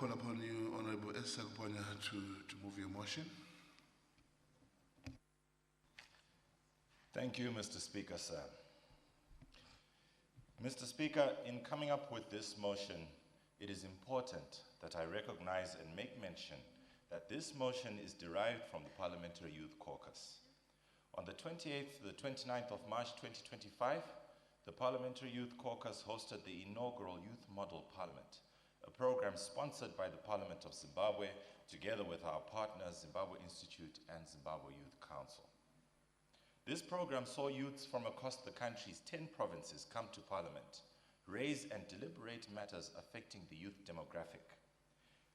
call upon you, Honorable Sakupwanya, to move your motion. Thank you, Mr. Speaker, sir. Mr. Speaker, in coming up with this motion, it is important that I recognize and make mention that this motion is derived from the Parliamentary Youth Caucus. On the 28th to the 29th of March 2025, the Parliamentary Youth Caucus hosted the inaugural Youth Model Parliament, a program sponsored by the Parliament of Zimbabwe, together with our partners, Zimbabwe Institute and Zimbabwe Youth Council. This program saw youths from across the country's 10 provinces come to Parliament, raise and deliberate matters affecting the youth demographic.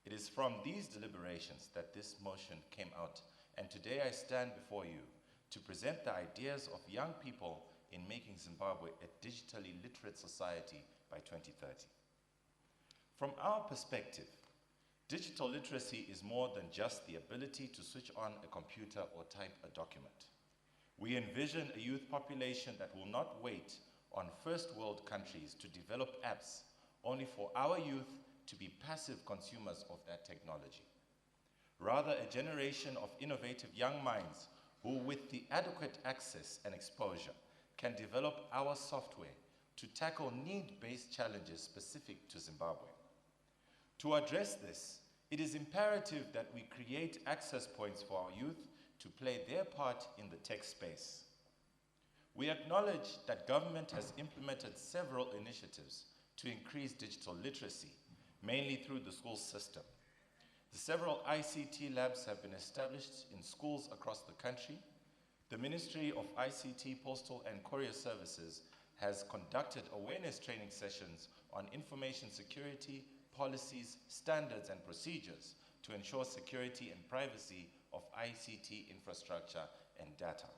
It is from these deliberations that this motion came out, and today I stand before you to present the ideas of young people in making Zimbabwe a digitally literate society by 2030. From our perspective, digital literacy is more than just the ability to switch on a computer or type a document. We envision a youth population that will not wait on first world countries to develop apps only for our youth to be passive consumers of that technology. Rather, a generation of innovative young minds who, with the adequate access and exposure, can develop our software to tackle need-based challenges specific to Zimbabwe. To address this, it is imperative that we create access points for our youth to play their part in the tech space. We acknowledge that government has implemented several initiatives to increase digital literacy, mainly through the school system. The several ICT labs have been established in schools across the country. The Ministry of ICT, Postal and Courier Services has conducted awareness training sessions on information security, policies, standards and procedures to ensure security and privacy of ICT infrastructure and data.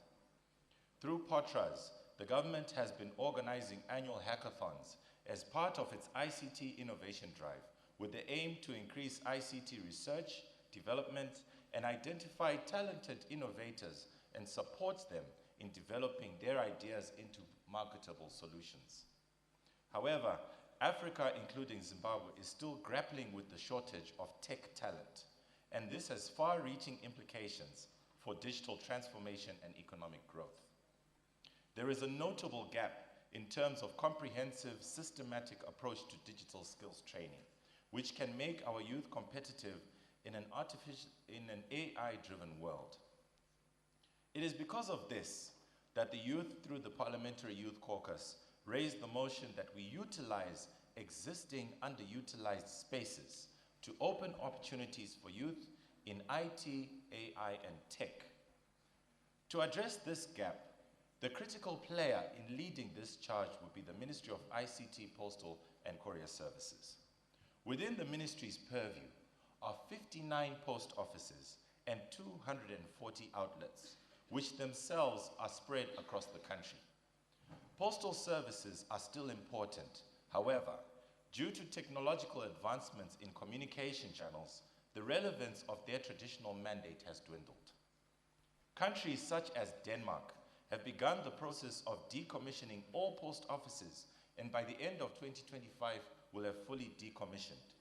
Through POTRAs, the government has been organizing annual hackathons as part of its ICT innovation drive with the aim to increase ICT research, development, and identify talented innovators and support them in developing their ideas into marketable solutions. However, Africa, including Zimbabwe, is still grappling with the shortage of tech talent, and this has far-reaching implications for digital transformation and economic growth. There is a notable gap in terms of comprehensive, systematic approach to digital skills training, which can make our youth competitive in an AI-driven world. It is because of this that the youth, through the Parliamentary Youth Caucus, raised the motion that we utilize existing underutilized spaces to open opportunities for youth in IT, AI, and tech. To address this gap, the critical player in leading this charge will be the Ministry of ICT, Postal, and Courier Services. Within the ministry's purview are 59 post offices and 240 outlets, which themselves are spread across the country. Postal services are still important. However, due to technological advancements in communication channels, the relevance of their traditional mandate has dwindled. Countries such as Denmark have begun the process of decommissioning all post offices, and by the end of 2025 will have fully decommissioned.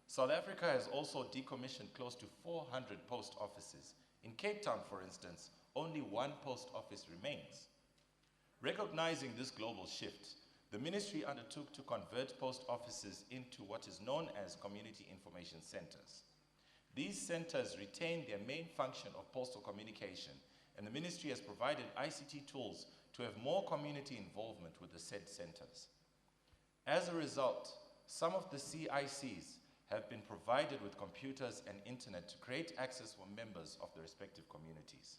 South Africa has also decommissioned close to 400 post offices. In Cape Town, for instance, only one post office remains. Recognizing this global shift, the ministry undertook to convert post offices into what is known as community information centers. These centers retain their main function of postal communication, and the ministry has provided ICT tools to have more community involvement with the said centers. As a result, some of the CICs have been provided with computers and internet to create access for members of the respective communities.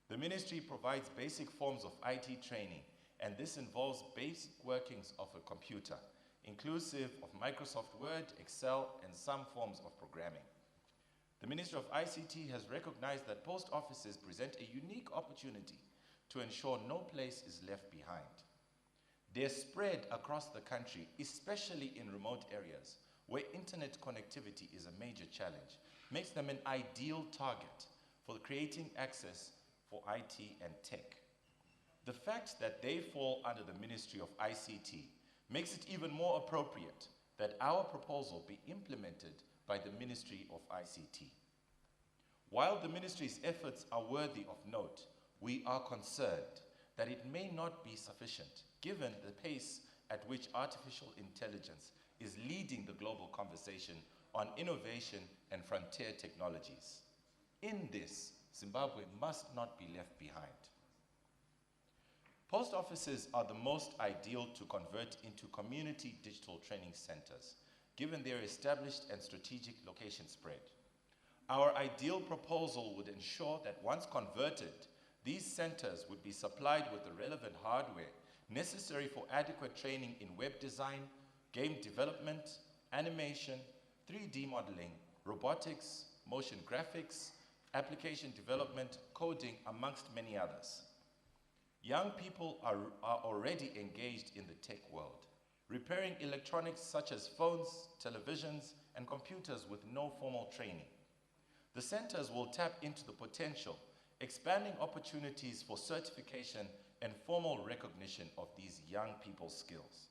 The ministry provides basic forms of IT training, and this involves basic workings of a computer, inclusive of Microsoft Word, Excel, and some forms of programming. The Ministry of ICT has recognized that post offices present a unique opportunity to ensure no place is left behind. Their spread across the country, especially in remote areas where internet connectivity is a major challenge, makes them an ideal target for creating access for IT and tech. The fact that they fall under the Ministry of ICT makes it even more appropriate that our proposal be implemented by the Ministry of ICT. While the Ministry's efforts are worthy of note, we are concerned that it may not be sufficient given the pace at which artificial intelligence is leading the global conversation on innovation and frontier technologies. In this, Zimbabwe must not be left behind. Post offices are the most ideal to convert into community digital training centers, given their established and strategic location spread. Our ideal proposal would ensure that once converted, these centers would be supplied with the relevant hardware necessary for adequate training in web design, game development, animation, 3D modeling, robotics, motion graphics, application development, coding, amongst many others. Young people are already engaged in the tech world, repairing electronics such as phones, televisions, and computers with no formal training. The centers will tap into the potential, expanding opportunities for certification and formal recognition of these young people's skills.